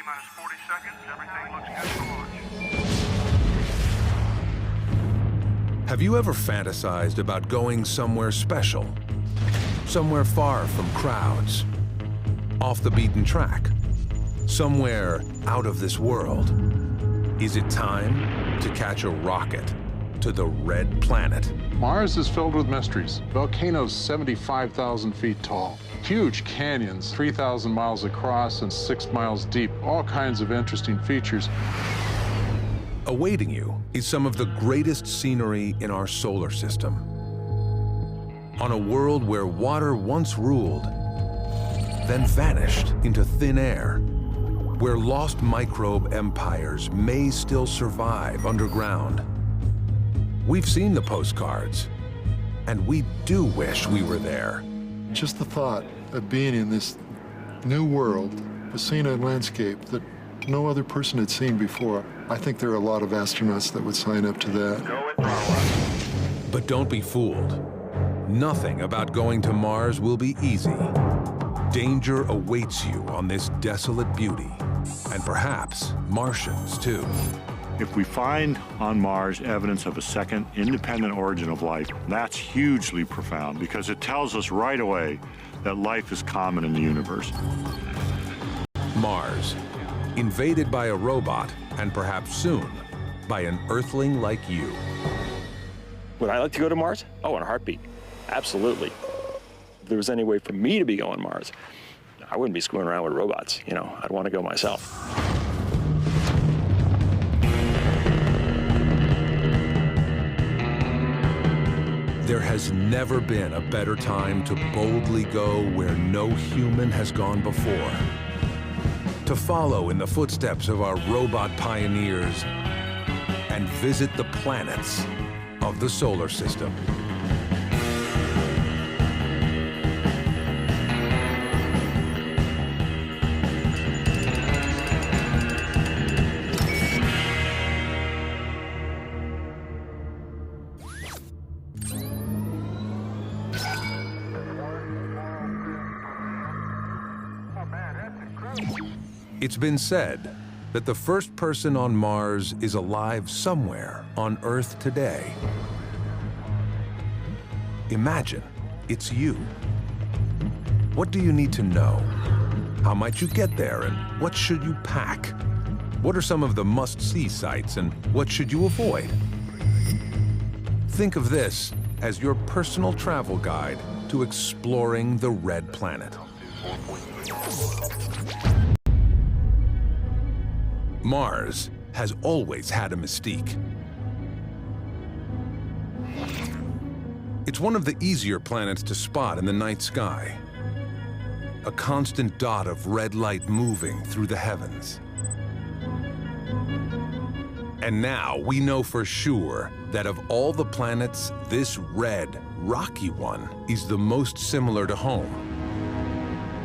minus 40 seconds. Everything looks good for launch. Have you ever fantasized about going somewhere special? Somewhere far from crowds? Off the beaten track? Somewhere out of this world? Is it time to catch a rocket to the red planet? Mars is filled with mysteries. Volcanoes 75,000 feet tall. Huge canyons, 3,000 miles across and 6 miles deep. All kinds of interesting features. Awaiting you is some of the greatest scenery in our solar system. On a world where water once ruled, then vanished into thin air, where lost microbe empires may still survive underground. We've seen the postcards, and we do wish we were there. Just the thought of being in this new world, seeing a landscape that no other person had seen before. I think there are a lot of astronauts that would sign up to that. But don't be fooled. Nothing about going to Mars will be easy. Danger awaits you on this desolate beauty, and perhaps Martians too. If we find on Mars evidence of a second independent origin of life, that's hugely profound because it tells us right away that life is common in the universe. Mars, invaded by a robot, and perhaps soon by an Earthling like you. Would I like to go to Mars? Oh, in a heartbeat. Absolutely. If there was any way for me to be going to Mars, I wouldn't be screwing around with robots. You know, I'd want to go myself. There has never been a better time to boldly go where no human has gone before. To follow in the footsteps of our robot pioneers and visit the planets of the solar system. It's been said that the first person on Mars is alive somewhere on Earth today. Imagine it's you. What do you need to know? How might you get there, and what should you pack? What are some of the must-see sites, and what should you avoid? Think of this as your personal travel guide to exploring the red planet. Mars has always had a mystique. It's one of the easier planets to spot in the night sky. A constant dot of red light moving through the heavens. And now we know for sure that of all the planets, this red, rocky one is the most similar to home.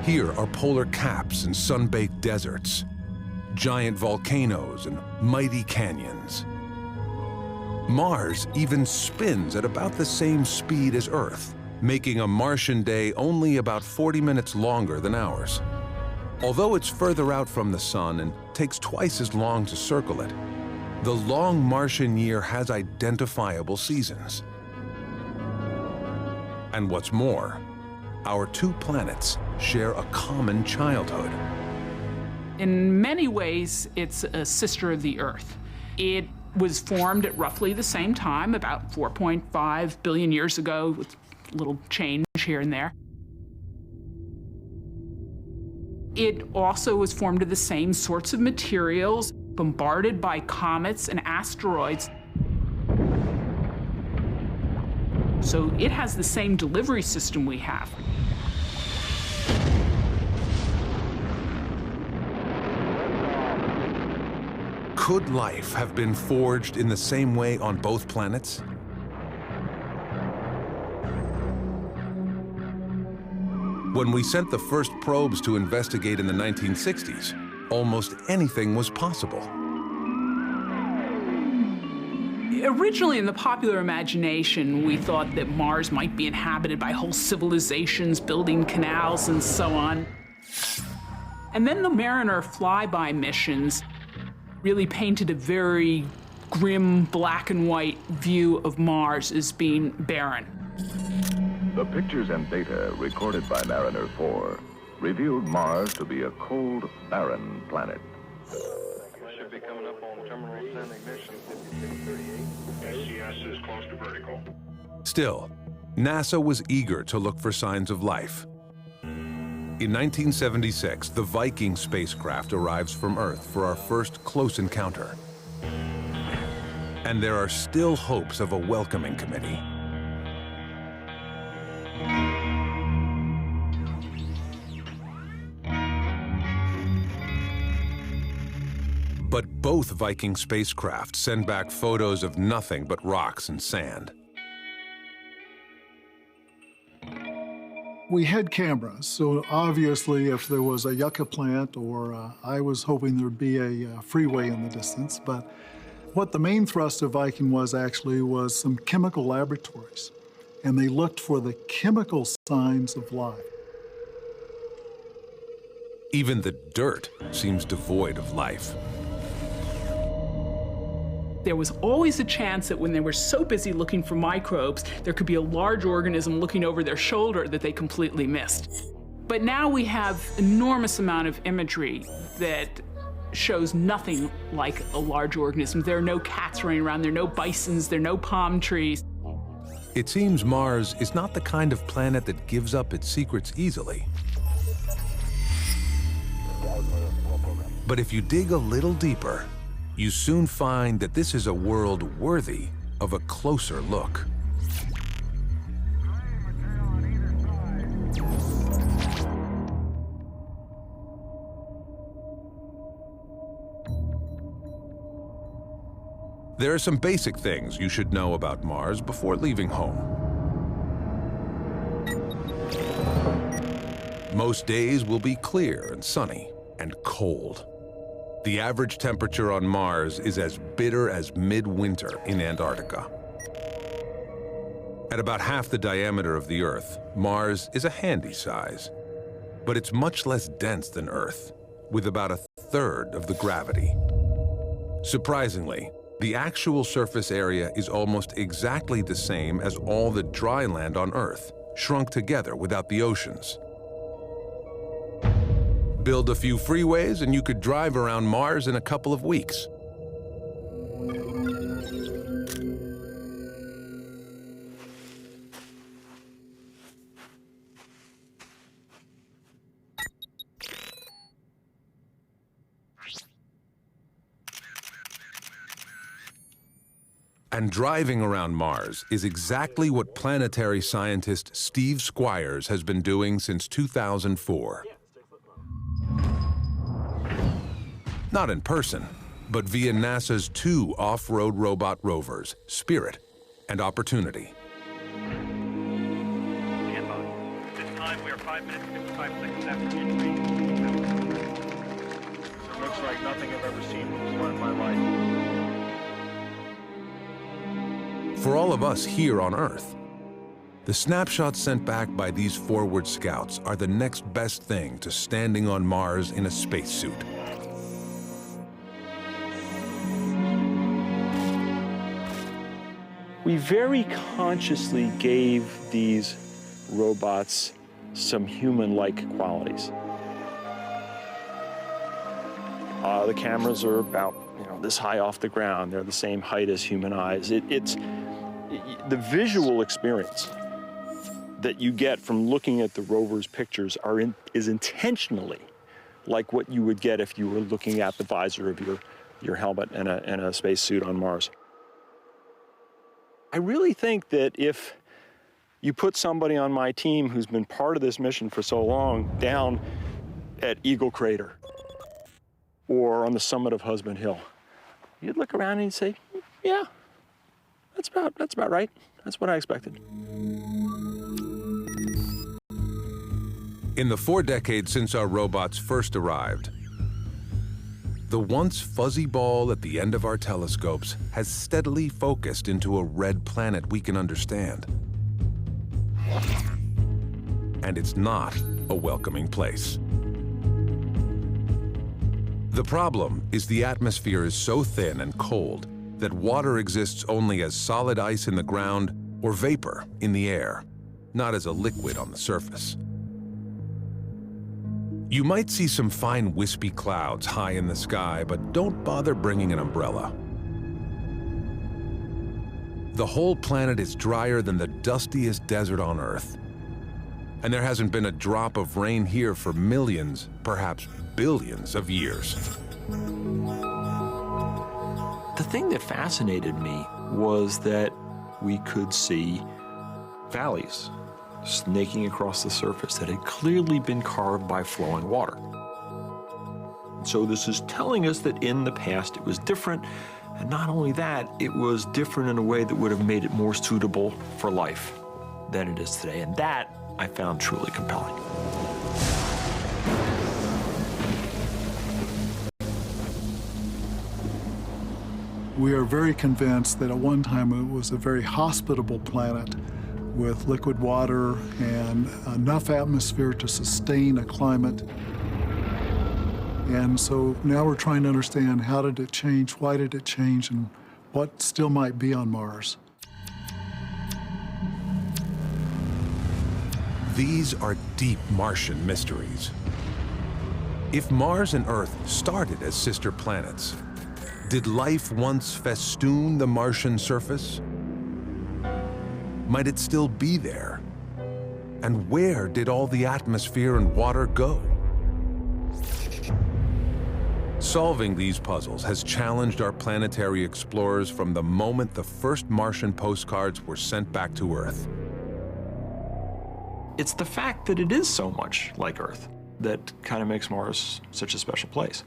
Here are polar caps and sun-baked deserts, giant volcanoes and mighty canyons. Mars even spins at about the same speed as Earth, making a Martian day only about 40 minutes longer than ours. Although it's further out from the sun and takes twice as long to circle it, the long Martian year has identifiable seasons. And what's more, our two planets share a common childhood. In many ways, it's a sister of the Earth. It was formed at roughly the same time, about 4.5 billion years ago, with a little change here and there. It also was formed of the same sorts of materials, bombarded by comets and asteroids. So it has the same delivery system we have. Could life have been forged in the same way on both planets? When we sent the first probes to investigate in the 1960s, almost anything was possible. Originally, in the popular imagination, we thought that Mars might be inhabited by whole civilizations, building canals and so on. And then the Mariner flyby missions really painted a very grim black and white view of Mars as being barren. The pictures and data recorded by Mariner 4 revealed Mars to be a cold, barren planet. Should be coming up on terminal sending mission 5638. SCS is close to vertical. Still, NASA was eager to look for signs of life. In 1976, the Viking spacecraft arrives from Earth for our first close encounter. And there are still hopes of a welcoming committee. But both Viking spacecraft send back photos of nothing but rocks and sand. We had cameras, so obviously if there was a yucca plant or I was hoping there'd be a freeway in the distance, but what the main thrust of Viking was actually was some chemical laboratories, and they looked for the chemical signs of life. Even the dirt seems devoid of life. There was always a chance that when they were so busy looking for microbes, there could be a large organism looking over their shoulder that they completely missed. But now we have enormous amount of imagery that shows nothing like a large organism. There are no cats running around, there are no bisons, there are no palm trees. It seems Mars is not the kind of planet that gives up its secrets easily. But if you dig a little deeper, you soon find that this is a world worthy of a closer look. There are some basic things you should know about Mars before leaving home. Most days will be clear and sunny and cold. The average temperature on Mars is as bitter as midwinter in Antarctica. At about half the diameter of the Earth, Mars is a handy size, but it's much less dense than Earth, with about a third of the gravity. Surprisingly, the actual surface area is almost exactly the same as all the dry land on Earth, shrunk together without the oceans. Build a few freeways and you could drive around Mars in a couple of weeks. And driving around Mars is exactly what planetary scientist Steve Squyres has been doing since 2004. Not in person, but via NASA's two off-road robot rovers, Spirit and Opportunity. Stand by. At this time, we are 5 minutes, 55 seconds after entry. It looks like nothing I've ever seen before in my life. For all of us here on Earth, the snapshots sent back by these forward scouts are the next best thing to standing on Mars in a spacesuit. We very consciously gave these robots some human-like qualities. The cameras are about, this high off the ground. They're the same height as human eyes. It's the visual experience that you get from looking at the rover's pictures is intentionally like what you would get if you were looking at the visor of your helmet in a spacesuit on Mars. I really think that if you put somebody on my team who's been part of this mission for so long down at Eagle Crater or on the summit of Husband Hill, you'd look around and you'd say, yeah, that's about right. That's what I expected. In the 4 decades since our robots first arrived, the once fuzzy ball at the end of our telescopes has steadily focused into a red planet we can understand. And it's not a welcoming place. The problem is the atmosphere is so thin and cold that water exists only as solid ice in the ground or vapor in the air, not as a liquid on the surface. You might see some fine wispy clouds high in the sky, but don't bother bringing an umbrella. The whole planet is drier than the dustiest desert on Earth. And there hasn't been a drop of rain here for millions, perhaps billions of years. The thing that fascinated me was that we could see valleys snaking across the surface that had clearly been carved by flowing water. So this is telling us that in the past it was different, and not only that, it was different in a way that would have made it more suitable for life than it is today, and that I found truly compelling. We are very convinced that at one time it was a very hospitable planet with liquid water and enough atmosphere to sustain a climate. And so now we're trying to understand, how did it change, why did it change, and what still might be on Mars. These are deep Martian mysteries. If Mars and Earth started as sister planets, did life once festoon the Martian surface? Might it still be there? And where did all the atmosphere and water go? Solving these puzzles has challenged our planetary explorers from the moment the first Martian postcards were sent back to Earth. It's the fact that it is so much like Earth that kind of makes Mars such a special place.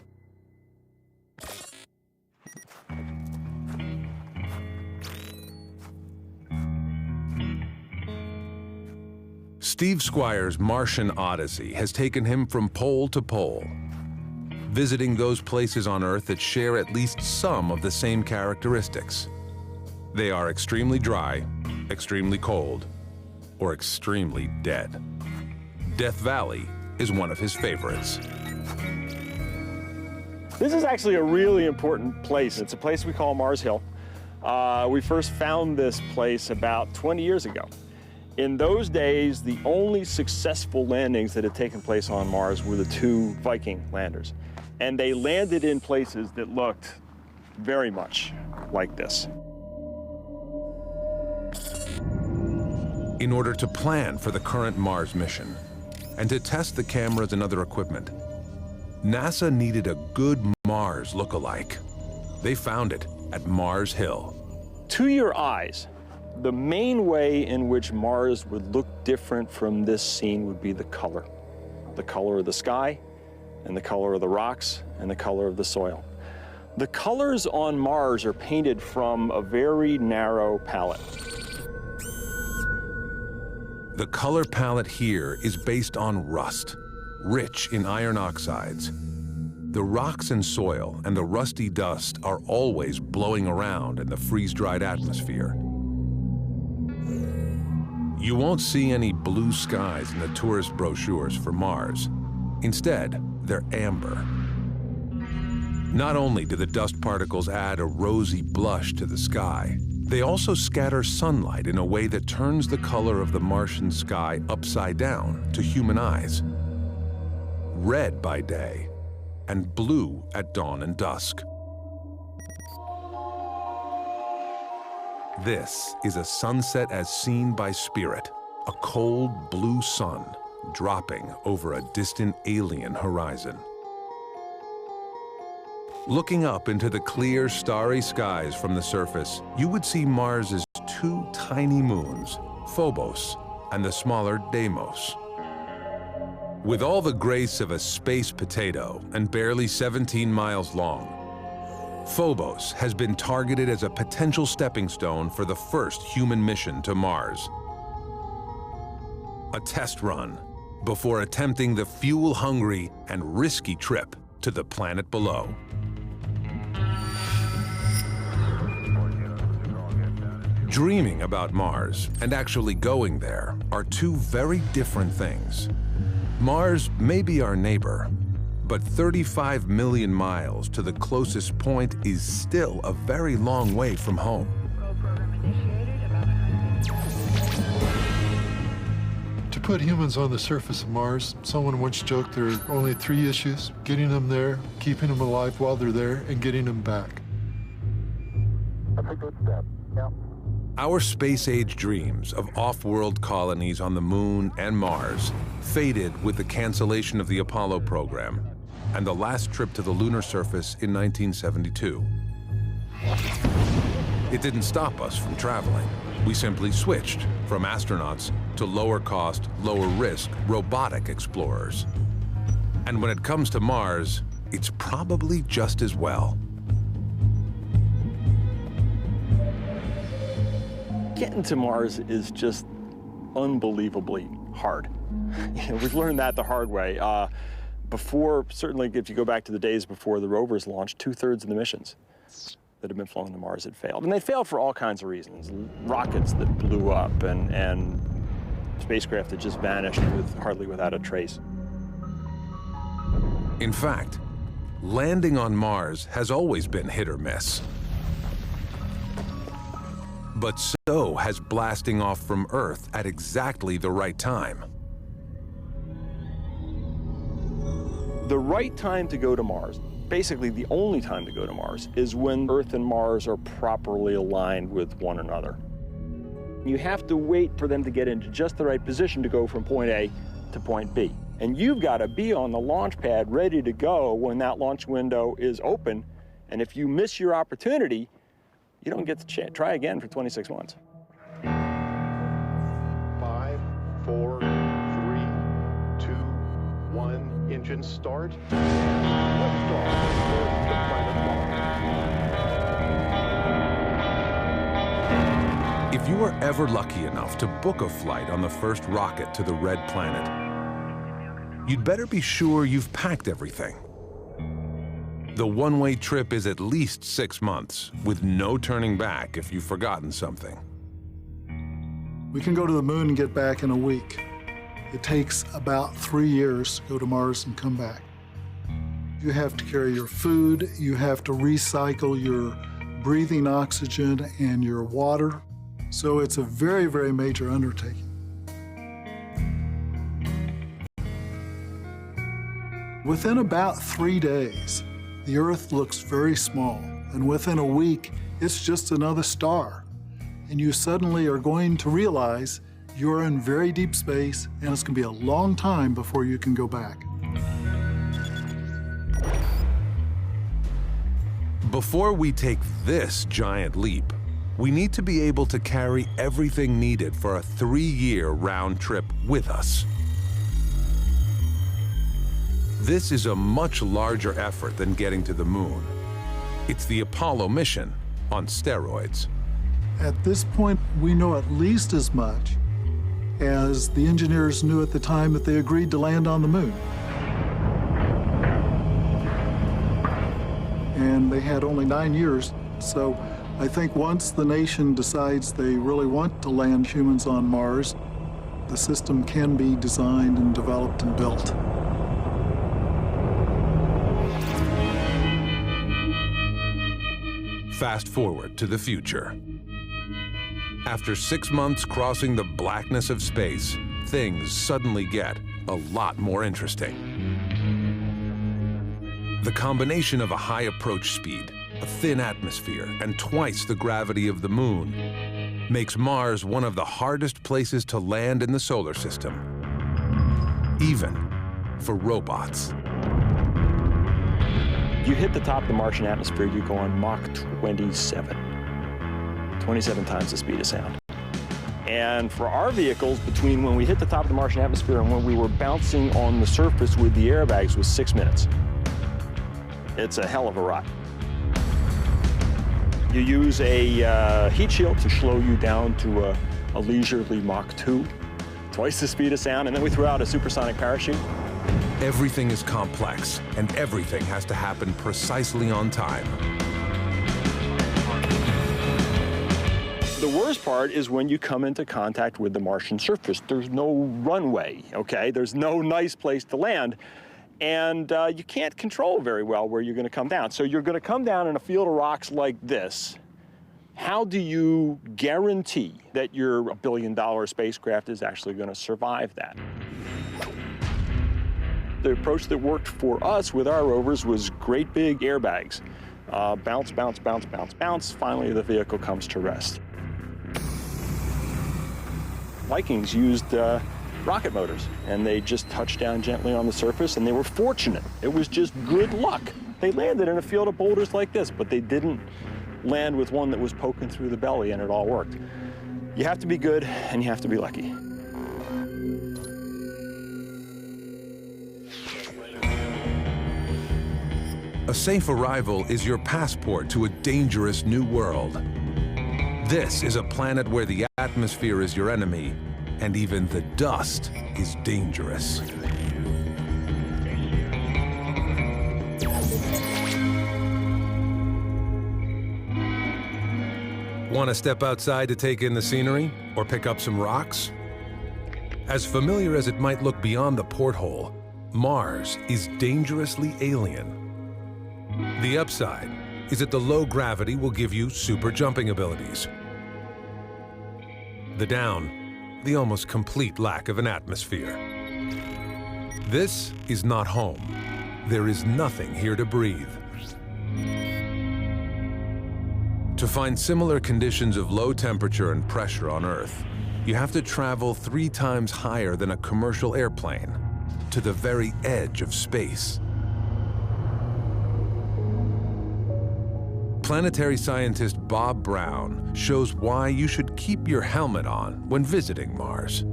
Steve Squires' Martian Odyssey has taken him from pole to pole, visiting those places on Earth that share at least some of the same characteristics. They are extremely dry, extremely cold, or extremely dead. Death Valley is one of his favorites. This is actually a really important place. It's a place we call Mars Hill. We first found this place about 20 years ago. In those days, the only successful landings that had taken place on Mars were the 2 Viking landers. And they landed in places that looked very much like this. In order to plan for the current Mars mission and to test the cameras and other equipment, NASA needed a good Mars look-alike. They found it at Mars Hill. To your eyes, the main way in which Mars would look different from this scene would be the color of the sky, and the color of the rocks, and the color of the soil. The colors on Mars are painted from a very narrow palette. The color palette here is based on rust, rich in iron oxides. The rocks and soil and the rusty dust are always blowing around in the freeze-dried atmosphere. You won't see any blue skies in the tourist brochures for Mars. Instead, they're amber. Not only do the dust particles add a rosy blush to the sky, they also scatter sunlight in a way that turns the color of the Martian sky upside down to human eyes. Red by day, and blue at dawn and dusk. This is a sunset as seen by Spirit, a cold blue sun dropping over a distant alien horizon. Looking up into the clear, starry skies from the surface, you would see Mars's 2 tiny moons, Phobos and the smaller Deimos. With all the grace of a space potato and barely 17 miles long, Phobos has been targeted as a potential stepping stone for the first human mission to Mars. A test run before attempting the fuel-hungry and risky trip to the planet below. Dreaming about Mars and actually going there are 2 very different things. Mars may be our neighbor, But 35 million miles to the closest point is still a very long way from home. To put humans on the surface of Mars, someone once joked there are only 3 issues: getting them there, keeping them alive while they're there, and getting them back. That's a good step. Yeah. Our space-age dreams of off-world colonies on the Moon and Mars faded with the cancellation of the Apollo program and the last trip to the lunar surface in 1972. It didn't stop us from traveling. We simply switched from astronauts to lower-cost, lower-risk robotic explorers. And when it comes to Mars, it's probably just as well. Getting to Mars is just unbelievably hard. We've learned that the hard way. Before, certainly if you go back to the days before the rovers launched, 2/3 of the missions that have been flown to Mars had failed. And they failed for all kinds of reasons. Rockets that blew up and spacecraft that just vanished hardly without a trace. In fact, landing on Mars has always been hit or miss. But so has blasting off from Earth at exactly the right time. The right time to go to Mars, basically the only time to go to Mars, is when Earth and Mars are properly aligned with one another. You have to wait for them to get into just the right position to go from point A to point B. And you've got to be on the launch pad ready to go when that launch window is open. And if you miss your opportunity, you don't get to try again for 26 months. 5, 4, 3, 2, 1. Engine start. Liftoff towards the planet Mars. If you are ever lucky enough to book a flight on the first rocket to the Red Planet, you'd better be sure you've packed everything. The one-way trip is at least 6 months, with no turning back if you've forgotten something. We can go to the moon and get back in a week. It takes about 3 years to go to Mars and come back. You have to carry your food, you have to recycle your breathing oxygen and your water. So it's a very, very major undertaking. Within about 3 days, the Earth looks very small, and within a week, it's just another star. And you suddenly are going to realize you're in very deep space, and it's going to be a long time before you can go back. Before we take this giant leap, we need to be able to carry everything needed for a 3-year round trip with us. This is a much larger effort than getting to the moon. It's the Apollo mission on steroids. At this point, we know at least as much as the engineers knew at the time that they agreed to land on the moon. And they had only 9 years, so I think once the nation decides they really want to land humans on Mars, the system can be designed and developed and built. Fast forward to the future. After 6 months crossing the blackness of space, things suddenly get a lot more interesting. The combination of a high approach speed, a thin atmosphere, and twice the gravity of the moon makes Mars one of the hardest places to land in the solar system, even for robots. You hit the top of the Martian atmosphere, you go on Mach 27. 27 times the speed of sound. And for our vehicles, between when we hit the top of the Martian atmosphere and when we were bouncing on the surface with the airbags was 6 minutes. It's a hell of a ride. You use a heat shield to slow you down to a leisurely Mach 2, twice the speed of sound, and then we throw out a supersonic parachute. Everything is complex, and everything has to happen precisely on time. The worst part is when you come into contact with the Martian surface. There's no runway, okay? There's no nice place to land. And you can't control very well where you're going to come down. So you're going to come down in a field of rocks like this. How do you guarantee that your $1 billion spacecraft is actually going to survive that? The approach that worked for us with our rovers was great big airbags. Bounce, bounce, bounce, bounce, bounce. Finally, the vehicle comes to rest. Vikings used rocket motors, and they just touched down gently on the surface, and they were fortunate. It was just good luck. They landed in a field of boulders like this, but they didn't land with one that was poking through the belly, and it all worked. You have to be good, and you have to be lucky. A safe arrival is your passport to a dangerous new world. This is a planet where the atmosphere is your enemy, and even the dust is dangerous. Want to step outside to take in the scenery or pick up some rocks? As familiar as it might look beyond the porthole, Mars is dangerously alien. The upside is that the low gravity will give you super jumping abilities. The down, the almost complete lack of an atmosphere. This is not home. There is nothing here to breathe. To find similar conditions of low temperature and pressure on Earth, you have to travel 3 times higher than a commercial airplane, to the very edge of space. Planetary scientist Bob Brown shows why you should keep your helmet on when visiting Mars.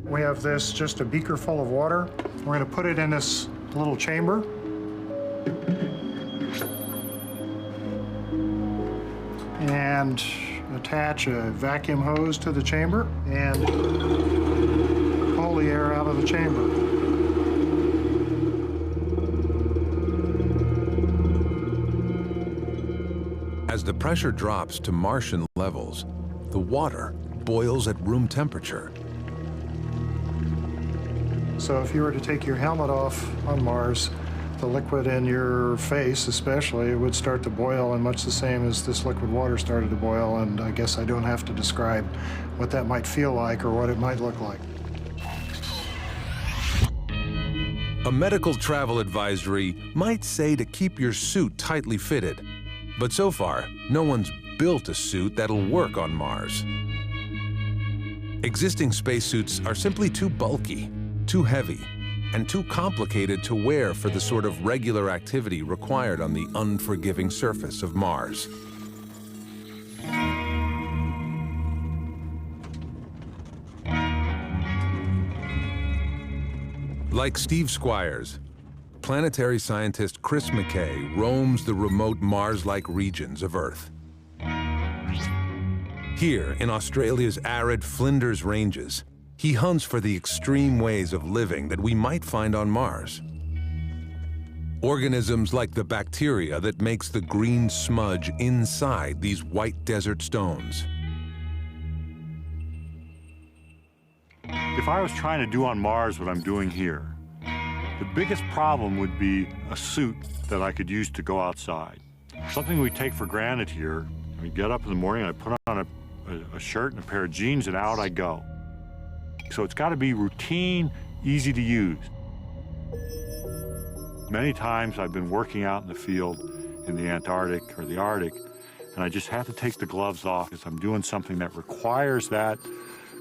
We have this, just a beaker full of water. We're going to put it in this little chamber. And attach a vacuum hose to the chamber and pull the air out of the chamber. As the pressure drops to Martian levels, the water boils at room temperature. So if you were to take your helmet off on Mars, the liquid in your face especially would start to boil, and much the same as this liquid water started to boil, and I guess I don't have to describe what that might feel like or what it might look like. A medical travel advisory might say to keep your suit tightly fitted, but so far, no one's built a suit that'll work on Mars. Existing spacesuits are simply too bulky, too heavy, and too complicated to wear for the sort of regular activity required on the unforgiving surface of Mars. Like Steve Squires, planetary scientist Chris McKay roams the remote Mars-like regions of Earth. Here, in Australia's arid Flinders Ranges, he hunts for the extreme ways of living that we might find on Mars. Organisms like the bacteria that makes the green smudge inside these white desert stones. If I was trying to do on Mars what I'm doing here, the biggest problem would be a suit that I could use to go outside. Something we take for granted here. I get up in the morning, I put on a shirt and a pair of jeans, and out I go. So it's got to be routine, easy to use. Many times I've been working out in the field in the Antarctic or the Arctic, and I just have to take the gloves off because I'm doing something that requires that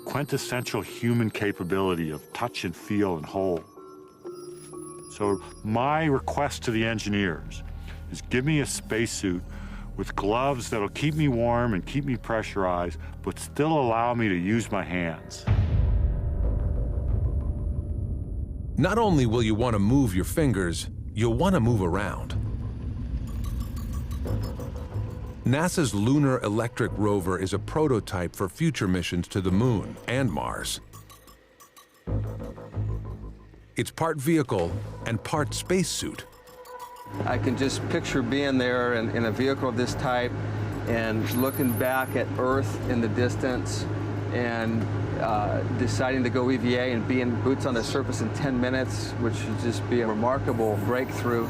quintessential human capability of touch and feel and hold. So my request to the engineers is give me a spacesuit with gloves that'll keep me warm and keep me pressurized, but still allow me to use my hands. Not only will you want to move your fingers, you'll want to move around. NASA's Lunar Electric Rover is a prototype for future missions to the Moon and Mars. It's part vehicle and part spacesuit. I can just picture being there in a vehicle of this type and looking back at Earth in the distance and deciding to go EVA and be in boots on the surface in 10 minutes, which would just be a remarkable breakthrough.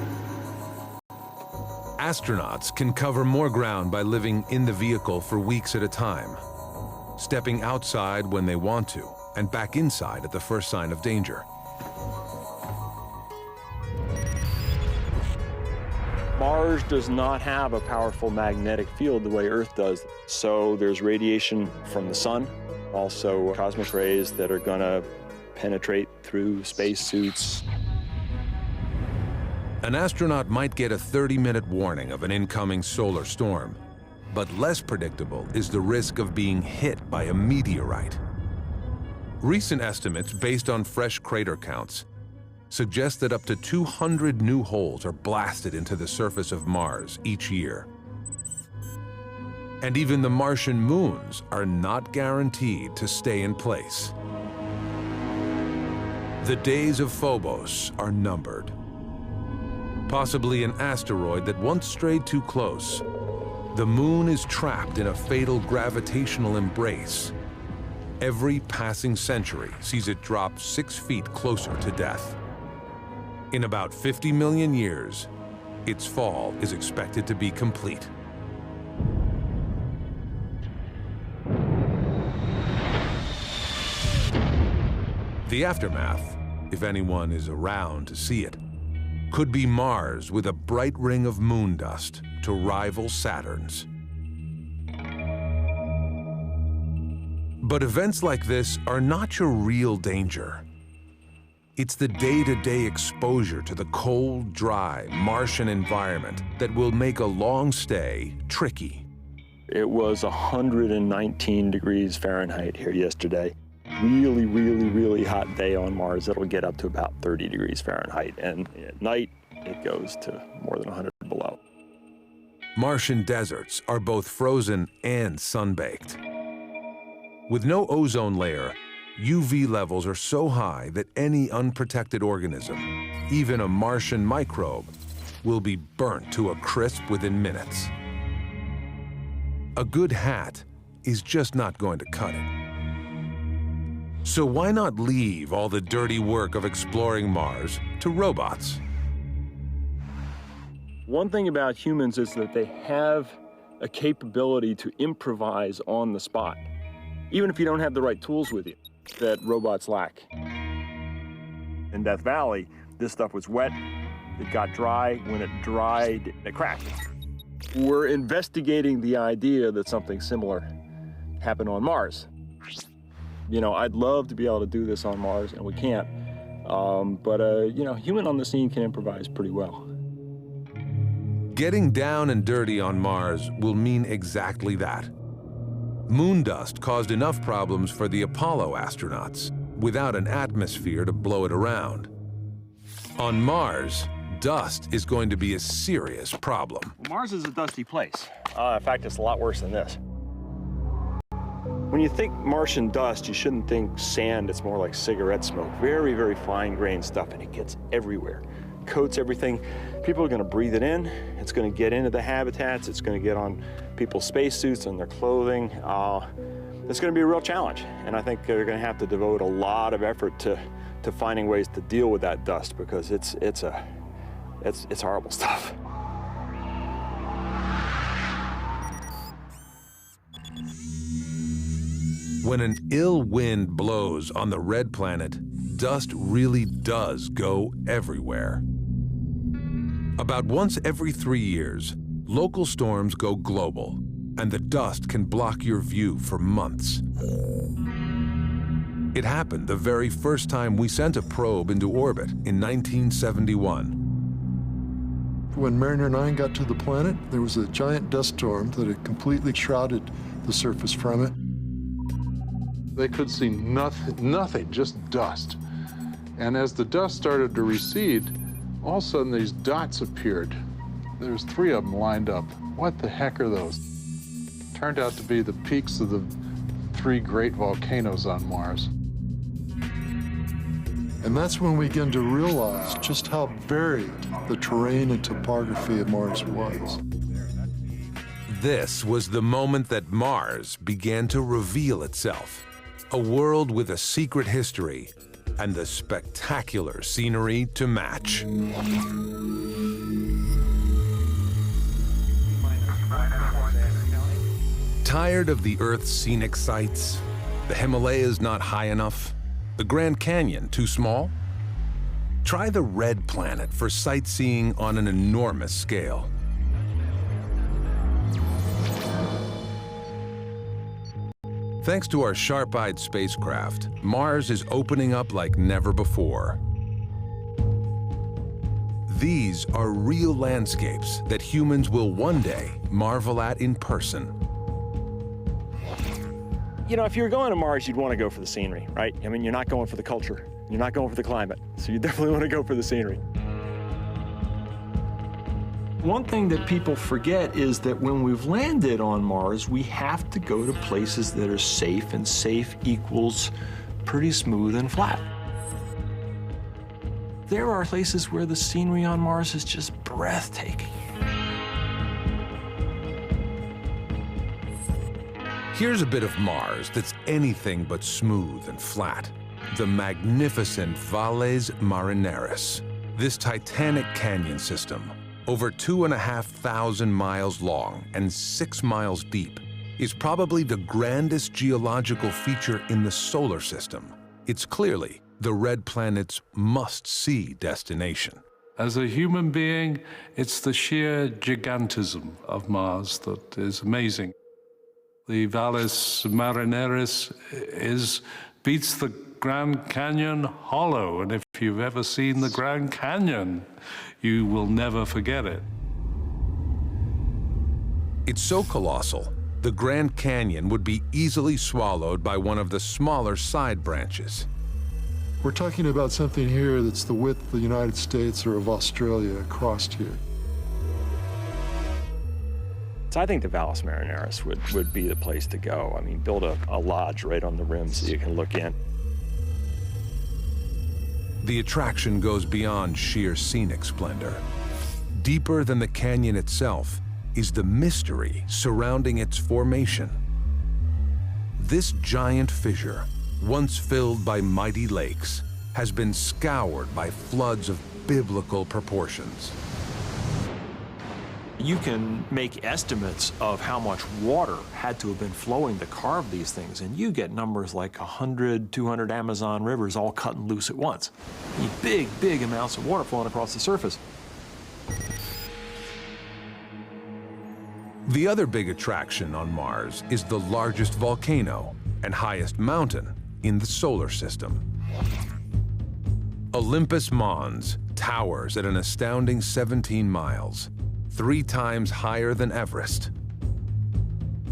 Astronauts can cover more ground by living in the vehicle for weeks at a time, stepping outside when they want to, and back inside at the first sign of danger. Mars does not have a powerful magnetic field the way Earth does. So there's radiation from the sun, also cosmic rays that are going to penetrate through spacesuits. An astronaut might get a 30-minute warning of an incoming solar storm, but less predictable is the risk of being hit by a meteorite. Recent estimates based on fresh crater counts suggest that up to 200 new holes are blasted into the surface of Mars each year. And even the Martian moons are not guaranteed to stay in place. The days of Phobos are numbered. Possibly an asteroid that once strayed too close, the moon is trapped in a fatal gravitational embrace. Every passing century sees it drop 6 feet closer to death. In about 50 million years, its fall is expected to be complete. The aftermath, if anyone is around to see it, could be Mars with a bright ring of moon dust to rival Saturn's. But events like this are not your real danger. It's the day-to-day exposure to the cold, dry Martian environment that will make a long stay tricky. It was 119 degrees Fahrenheit here yesterday. Really, really, really hot day on Mars. It'll get up to about 30 degrees Fahrenheit, and at night it goes to more than 100 below. Martian deserts are both frozen and sun-baked. With no ozone layer, UV levels are so high that any unprotected organism, even a Martian microbe, will be burnt to a crisp within minutes. A good hat is just not going to cut it. So why not leave all the dirty work of exploring Mars to robots? One thing about humans is that they have a capability to improvise on the spot, even if you don't have the right tools with you, that robots lack. In Death Valley, this stuff was wet, it got dry. When it dried, it cracked. We're investigating the idea that something similar happened on Mars. You know, I'd love to be able to do this on Mars, and we can't. You know, human on the scene can improvise pretty well. Getting down and dirty on Mars will mean exactly that. Moon dust caused enough problems for the Apollo astronauts, without an atmosphere to blow it around. On Mars, dust is going to be a serious problem. Mars is a dusty place. In fact, it's a lot worse than this. When you think Martian dust, you shouldn't think sand. It's more like cigarette smoke. Very, very fine-grained stuff, and it gets everywhere. Coats everything. People are going to breathe it in. It's going to get into the habitats. It's going to get on people's spacesuits and their clothing. It's going to be a real challenge, and I think they're going to have to devote a lot of effort to finding ways to deal with that dust, because it's horrible stuff. When an ill wind blows on the red planet, dust really does go everywhere. About once every 3 years, local storms go global, and the dust can block your view for months. It happened the very first time we sent a probe into orbit in 1971. When Mariner 9 got to the planet, there was a giant dust storm that had completely shrouded the surface from it. They could see nothing, just dust. And as the dust started to recede, all of a sudden these dots appeared. There's 3 of them lined up. What the heck are those? Turned out to be the peaks of the 3 great volcanoes on Mars. And that's when we began to realize just how varied the terrain and topography of Mars was. This was the moment that Mars began to reveal itself. A world with a secret history and the spectacular scenery to match. Tired of the Earth's scenic sights? The Himalayas not high enough? The Grand Canyon too small? Try the Red Planet for sightseeing on an enormous scale. Thanks to our sharp-eyed spacecraft, Mars is opening up like never before. These are real landscapes that humans will one day marvel at in person. You know, if you're going to Mars, you'd want to go for the scenery, right? I mean, you're not going for the culture. You're not going for the climate. So you definitely want to go for the scenery. One thing that people forget is that when we've landed on Mars, we have to go to places that are safe, and safe equals pretty smooth and flat. There are places where the scenery on Mars is just breathtaking. Here's a bit of Mars that's anything but smooth and flat. The magnificent Valles Marineris. This titanic canyon system, over 2,500 miles long and 6 miles deep, is probably the grandest geological feature in the solar system. It's clearly the Red Planet's must-see destination. As a human being, it's the sheer gigantism of Mars that is amazing. The Valles Marineris beats the Grand Canyon hollow, and if you've ever seen the Grand Canyon, you will never forget it. It's so colossal, the Grand Canyon would be easily swallowed by one of the smaller side branches. We're talking about something here that's the width of the United States or of Australia across here. So I think the Valles Marineris would be the place to go. I mean, build a lodge right on the rim so you can look in. The attraction goes beyond sheer scenic splendor. Deeper than the canyon itself is the mystery surrounding its formation. This giant fissure, once filled by mighty lakes, has been scoured by floods of biblical proportions. You can make estimates of how much water had to have been flowing to carve these things, and you get numbers like 100, 200 Amazon rivers all cutting loose at once. You need big, big amounts of water flowing across the surface. The other big attraction on Mars is the largest volcano and highest mountain in the solar system. Olympus Mons towers at an astounding 17 miles. 3 times higher than Everest.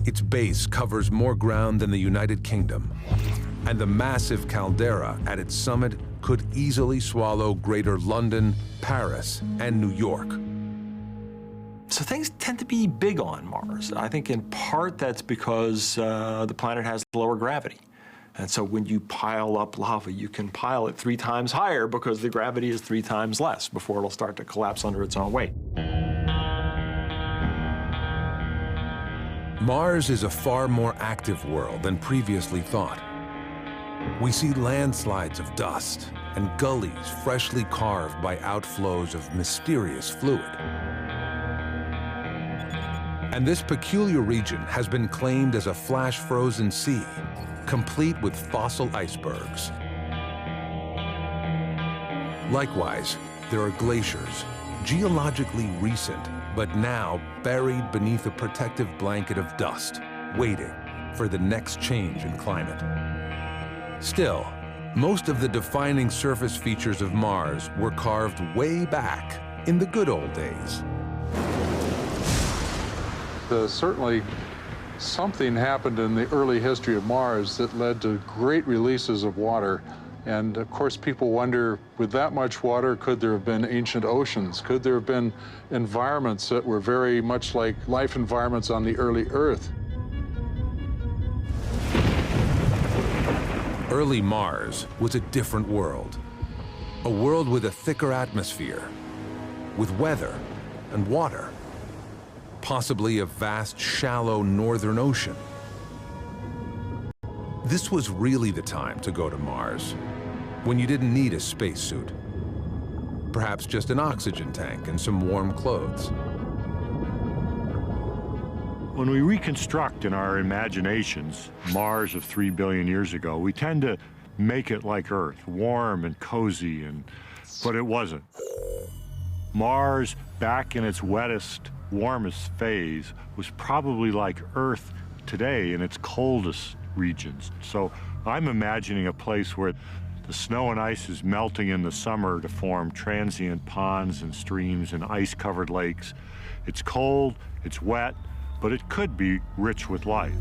Its base covers more ground than the United Kingdom, and the massive caldera at its summit could easily swallow Greater London, Paris, and New York. So things tend to be big on Mars. I think in part that's because the planet has lower gravity. And so when you pile up lava, you can pile it 3 times higher because the gravity is 3 times less before it'll start to collapse under its own weight. Mars is a far more active world than previously thought. We see landslides of dust and gullies freshly carved by outflows of mysterious fluid. And this peculiar region has been claimed as a flash-frozen sea, complete with fossil icebergs. Likewise, there are glaciers, geologically recent, but now buried beneath a protective blanket of dust, waiting for the next change in climate. Still, most of the defining surface features of Mars were carved way back in the good old days. Certainly, something happened in the early history of Mars that led to great releases of water. And of course, people wonder, with that much water, could there have been ancient oceans? Could there have been environments that were very much like life environments on the early Earth? Early Mars was a different world. A world with a thicker atmosphere, with weather and water, possibly a vast, shallow northern ocean. This was really the time to go to Mars, when you didn't need a spacesuit. Perhaps just an oxygen tank and some warm clothes. When we reconstruct in our imaginations Mars of 3 billion years ago, we tend to make it like Earth, warm and cozy, but it wasn't. Mars, back in its wettest, warmest phase, was probably like Earth today in its coldest regions. So I'm imagining a place where the snow and ice is melting in the summer to form transient ponds and streams and ice-covered lakes. It's cold, it's wet, but it could be rich with life.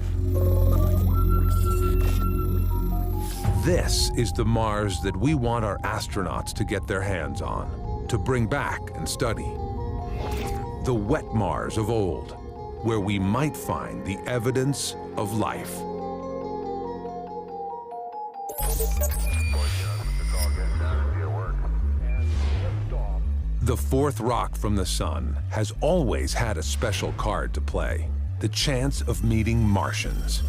This is the Mars that we want our astronauts to get their hands on, to bring back and study. The wet Mars of old, where we might find the evidence of life. The fourth rock from the sun has always had a special card to play, the chance of meeting Martians.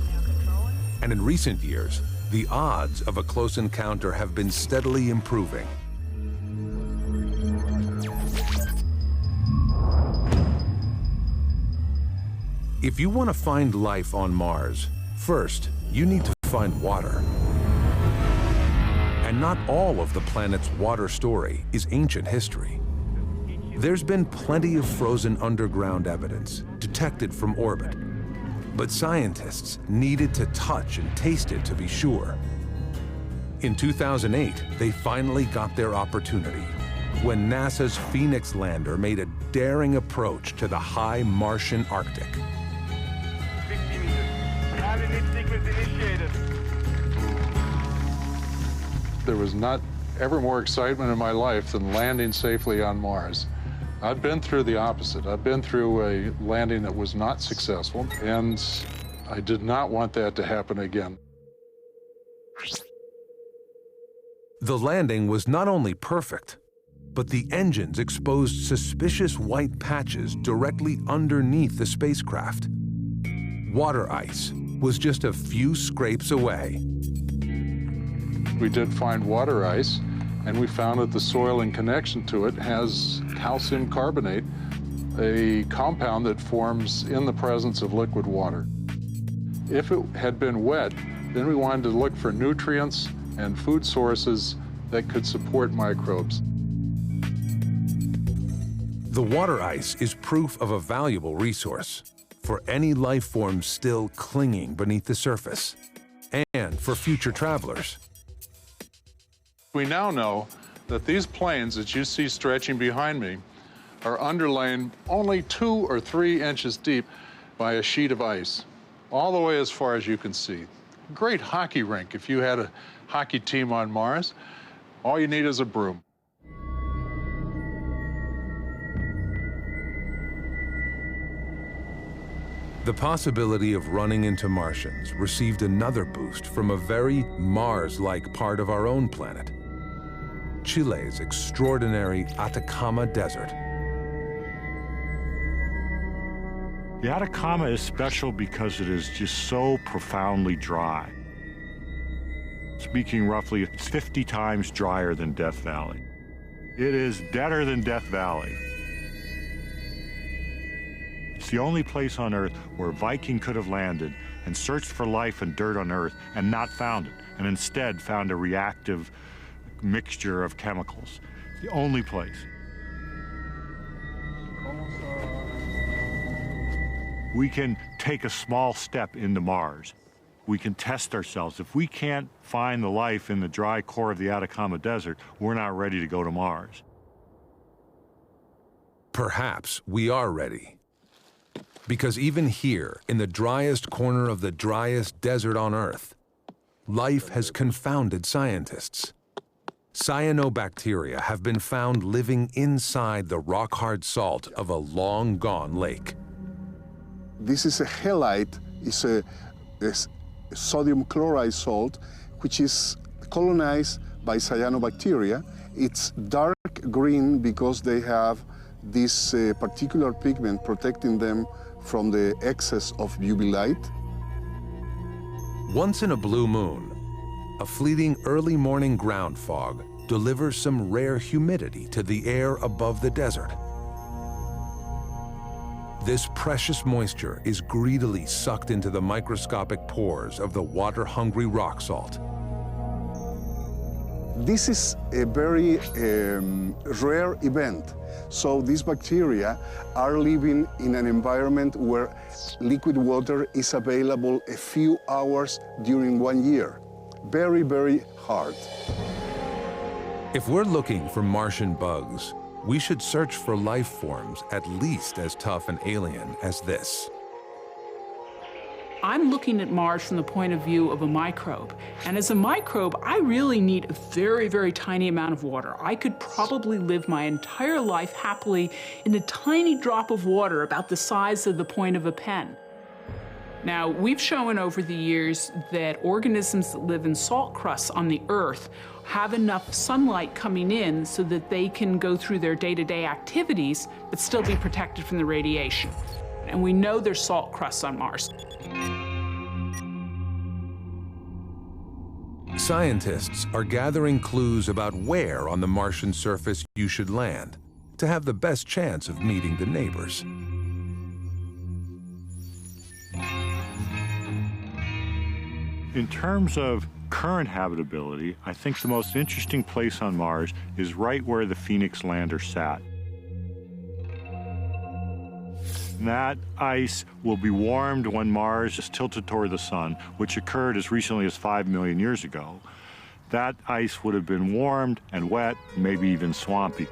And in recent years, the odds of a close encounter have been steadily improving. If you want to find life on Mars, first, you need to find water. And not all of the planet's water story is ancient history. There's been plenty of frozen underground evidence detected from orbit, but scientists needed to touch and taste it to be sure. In 2008, they finally got their opportunity when NASA's Phoenix lander made a daring approach to the high Martian Arctic. 50 meters. Landing sequence initiated. There was not ever more excitement in my life than landing safely on Mars. I'd been through the opposite. I've been through a landing that was not successful, and I did not want that to happen again. The landing was not only perfect, but the engines exposed suspicious white patches directly underneath the spacecraft. Water ice was just a few scrapes away. We did find water ice, and we found that the soil in connection to it has calcium carbonate, a compound that forms in the presence of liquid water. If it had been wet, then we wanted to look for nutrients and food sources that could support microbes. The water ice is proof of a valuable resource for any life form still clinging beneath the surface, and for future travelers. We now know that these plains that you see stretching behind me are underlain only 2 or 3 inches deep by a sheet of ice, all the way as far as you can see. Great hockey rink if you had a hockey team on Mars. All you need is a broom. The possibility of running into Martians received another boost from a very Mars-like part of our own planet, Chile's extraordinary Atacama Desert. The Atacama is special because it is just so profoundly dry. Speaking roughly, it's 50 times drier than Death Valley. It is deader than Death Valley. It's the only place on Earth where a Viking could have landed and searched for life and dirt on Earth and not found it, and instead found a reactive mixture of chemicals. The only place. We can take a small step into Mars. We can test ourselves. If we can't find the life in the dry core of the Atacama Desert, we're not ready to go to Mars. Perhaps we are ready. Because even here, in the driest corner of the driest desert on Earth, life has confounded scientists. Cyanobacteria have been found living inside the rock-hard salt of a long-gone lake. This is a halite, it's a sodium chloride salt, which is colonized by cyanobacteria. It's dark green because they have this particular pigment protecting them from the excess of UV light. Once in a blue moon, a fleeting early morning ground fog delivers some rare humidity to the air above the desert. This precious moisture is greedily sucked into the microscopic pores of the water-hungry rock salt. This is a very rare event. So these bacteria are living in an environment where liquid water is available a few hours during 1 year. Very, very hard. If we're looking for Martian bugs, we should search for life forms at least as tough and alien as this. I'm looking at Mars from the point of view of a microbe. And as a microbe, I really need a very, very tiny amount of water. I could probably live my entire life happily in a tiny drop of water about the size of the point of a pen. Now, we've shown over the years that organisms that live in salt crusts on the Earth have enough sunlight coming in so that they can go through their day-to-day activities but still be protected from the radiation. And we know there's salt crusts on Mars. Scientists are gathering clues about where on the Martian surface you should land to have the best chance of meeting the neighbors. In terms of current habitability, I think the most interesting place on Mars is right where the Phoenix lander sat. And that ice will be warmed when Mars is tilted toward the sun, which occurred as recently as 5 million years ago. That ice would have been warmed and wet, maybe even swampy.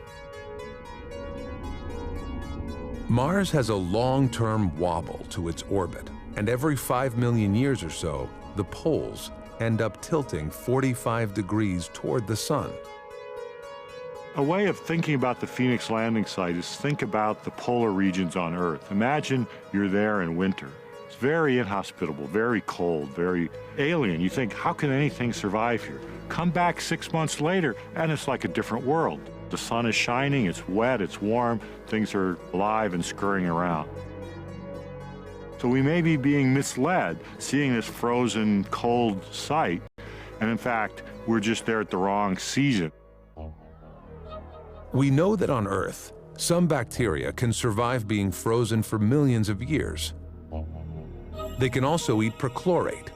Mars has a long-term wobble to its orbit, and every 5 million years or so, the poles end up tilting 45 degrees toward the sun. A way of thinking about the Phoenix landing site is think about the polar regions on Earth. Imagine you're there in winter. It's very inhospitable, very cold, very alien. You think, how can anything survive here? Come back 6 months later, and it's like a different world. The sun is shining, it's wet, it's warm, things are alive and scurrying around. So we may be being misled, seeing this frozen, cold site, and in fact, we're just there at the wrong season. We know that on Earth, some bacteria can survive being frozen for millions of years. They can also eat perchlorate,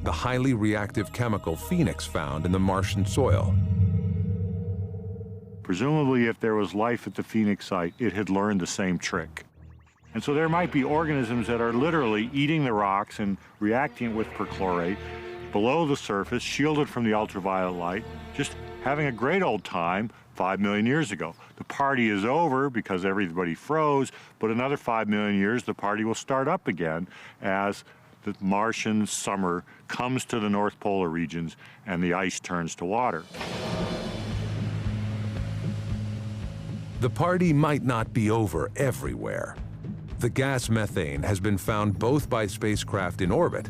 the highly reactive chemical Phoenix found in the Martian soil. Presumably, if there was life at the Phoenix site, it had learned the same trick. And so there might be organisms that are literally eating the rocks and reacting with perchlorate below the surface, shielded from the ultraviolet light, just having a great old time 5 million years ago. The party is over because everybody froze, but another 5 million years, the party will start up again as the Martian summer comes to the North Polar regions and the ice turns to water. The party might not be over everywhere. The gas methane has been found both by spacecraft in orbit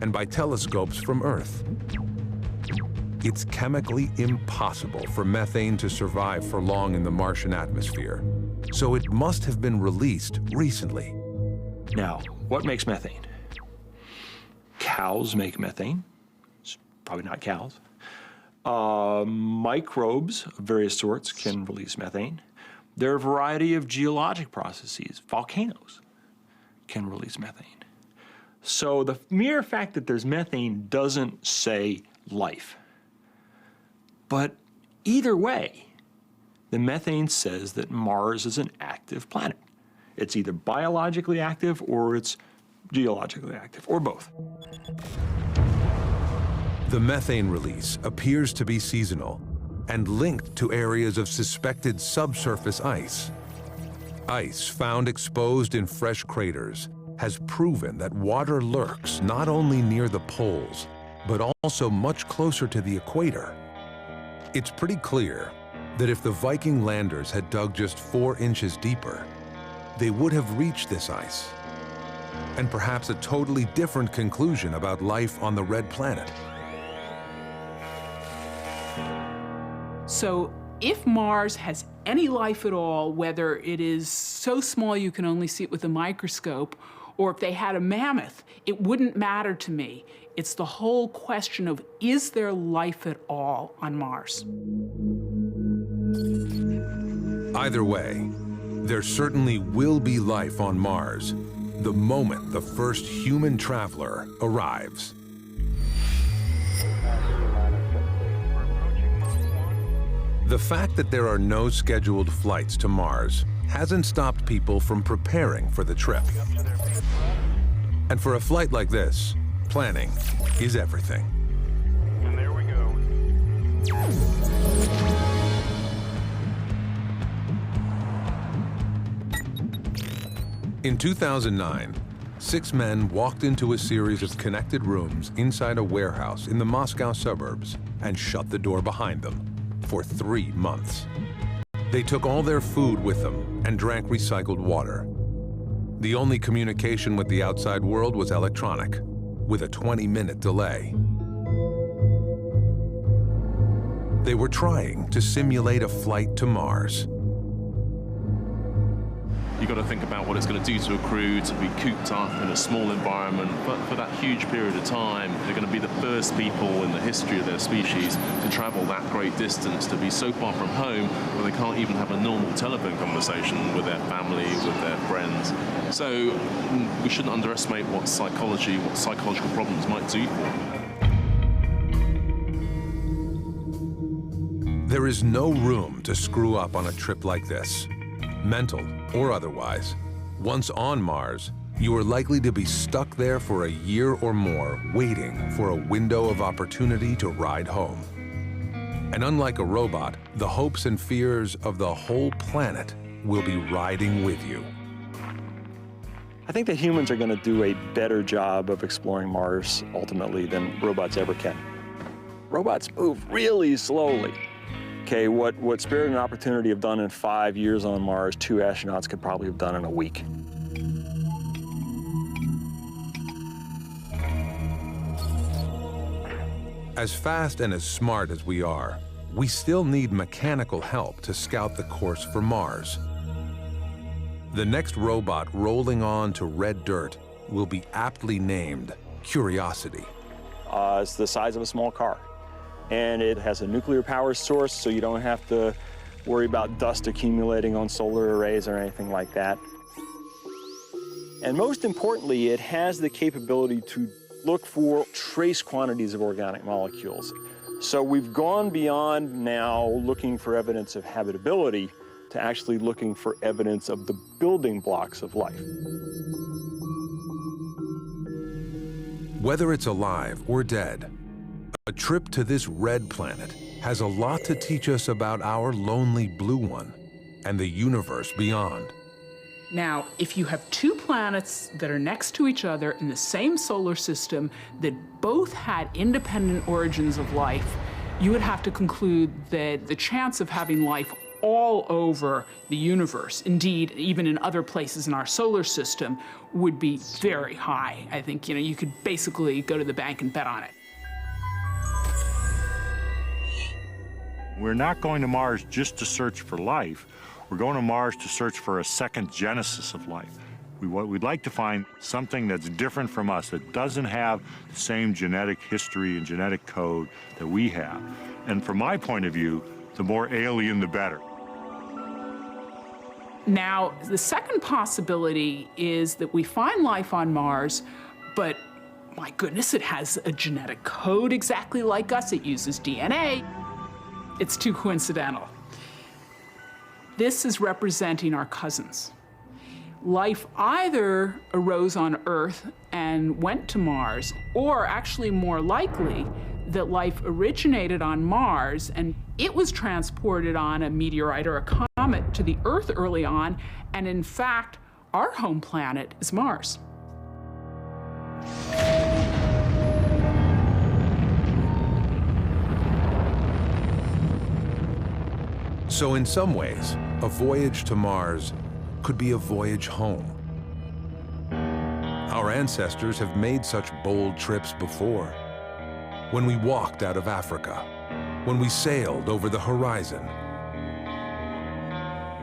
and by telescopes from Earth. It's chemically impossible for methane to survive for long in the Martian atmosphere, so it must have been released recently. Now, what makes methane? Cows make methane. It's probably not cows. Microbes of various sorts can release methane. There are a variety of geologic processes. Volcanoes can release methane. So the mere fact that there's methane doesn't say life. But either way, the methane says that Mars is an active planet. It's either biologically active or it's geologically active, or both. The methane release appears to be seasonal and linked to areas of suspected subsurface ice. Ice found exposed in fresh craters has proven that water lurks not only near the poles, but also much closer to the equator. It's pretty clear that if the Viking landers had dug just 4 inches deeper, they would have reached this ice, and perhaps a totally different conclusion about life on the red planet. So if Mars has any life at all, whether it is so small you can only see it with a microscope, or if they had a mammoth, it wouldn't matter to me. It's the whole question of, is there life at all on Mars? Either way, there certainly will be life on Mars the moment the first human traveler arrives. The fact that there are no scheduled flights to Mars hasn't stopped people from preparing for the trip. And for a flight like this, planning is everything. And there we go. In 2009, 6 men walked into a series of connected rooms inside a warehouse in the Moscow suburbs and shut the door behind them for 3 months. They took all their food with them and drank recycled water. The only communication with the outside world was electronic, with a 20-minute delay. They were trying to simulate a flight to Mars. You've got to think about what it's going to do to a crew to be cooped up in a small environment, but for that huge period of time, they're going to be the first people in the history of their species to travel that great distance, to be so far from home where they can't even have a normal telephone conversation with their family, with their friends. So we shouldn't underestimate what psychological problems might do for them. There is no room to screw up on a trip like this, mental or otherwise. Once on Mars, you are likely to be stuck there for a year or more, waiting for a window of opportunity to ride home. And unlike a robot, the hopes and fears of the whole planet will be riding with you. I think that humans are going to do a better job of exploring Mars ultimately than robots ever can. Robots move really slowly. Okay, what Spirit and Opportunity have done in 5 years on Mars, 2 astronauts could probably have done in a week. As fast and as smart as we are, we still need mechanical help to scout the course for Mars. The next robot rolling on to red dirt will be aptly named Curiosity. It's the size of a small car. And it has a nuclear power source, so you don't have to worry about dust accumulating on solar arrays or anything like that. And most importantly, it has the capability to look for trace quantities of organic molecules. So we've gone beyond now looking for evidence of habitability to actually looking for evidence of the building blocks of life. Whether it's alive or dead, a trip to this red planet has a lot to teach us about our lonely blue one and the universe beyond. Now, if you have 2 planets that are next to each other in the same solar system that both had independent origins of life, you would have to conclude that the chance of having life all over the universe, indeed, even in other places in our solar system, would be very high. I think, you could basically go to the bank and bet on it. We're not going to Mars just to search for life. We're going to Mars to search for a second genesis of life. We'd like to find something that's different from us, that doesn't have the same genetic history and genetic code that we have. And from my point of view, the more alien, the better. Now, the second possibility is that we find life on Mars, but my goodness, it has a genetic code exactly like us. It uses DNA. It's too coincidental. This is representing our cousins. Life either arose on Earth and went to Mars, or actually more likely, that life originated on Mars and it was transported on a meteorite or a comet to the Earth early on, and in fact, our home planet is Mars. So in some ways, a voyage to Mars could be a voyage home. Our ancestors have made such bold trips before. When we walked out of Africa, when we sailed over the horizon.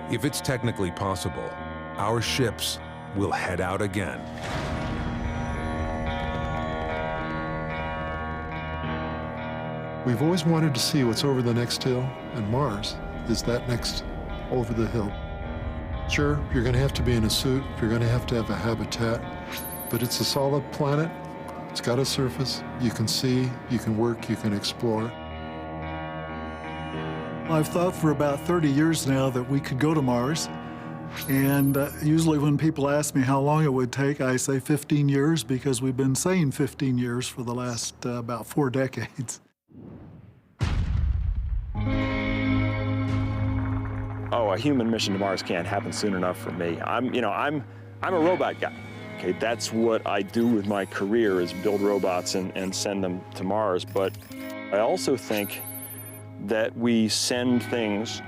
If it's technically possible, our ships we'll head out again. We've always wanted to see what's over the next hill, and Mars is that next over the hill. Sure, you're going to have to be in a suit, you're going to have a habitat, but it's a solid planet. It's got a surface. You can see, you can work, you can explore. I've thought for about 30 years now that we could go to Mars. And usually when people ask me how long it would take, I say 15 years because we've been saying 15 years for the last about 4 decades. Oh, a human mission to Mars can't happen soon enough for me. I'm a robot guy. Okay, that's what I do with my career is build robots and send them to Mars. But I also think that we send things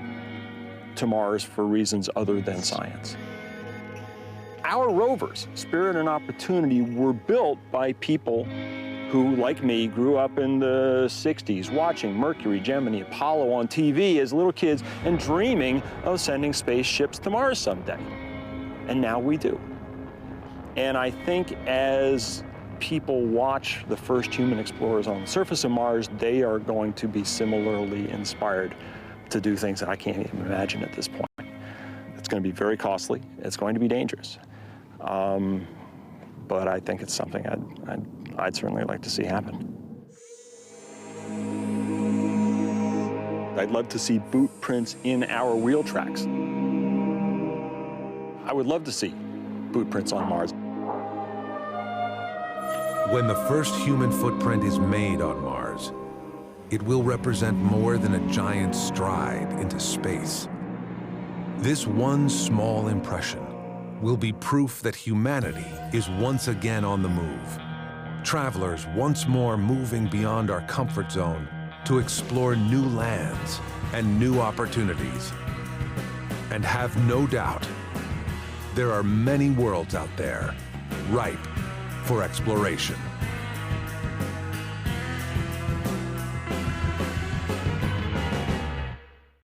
to Mars for reasons other than science. Our rovers, Spirit and Opportunity, were built by people who, like me, grew up in the 60s watching Mercury, Gemini, Apollo on TV as little kids and dreaming of sending spaceships to Mars someday. And now we do. And I think as people watch the first human explorers on the surface of Mars, they are going to be similarly inspired to do things that I can't even imagine at this point. It's going to be very costly. It's going to be dangerous. But I think it's something I'd certainly like to see happen. I'd love to see boot prints in our wheel tracks. I would love to see boot prints on Mars. When the first human footprint is made on Mars, it will represent more than a giant stride into space. This one small impression will be proof that humanity is once again on the move. Travelers once more moving beyond our comfort zone to explore new lands and new opportunities. And have no doubt, there are many worlds out there ripe for exploration.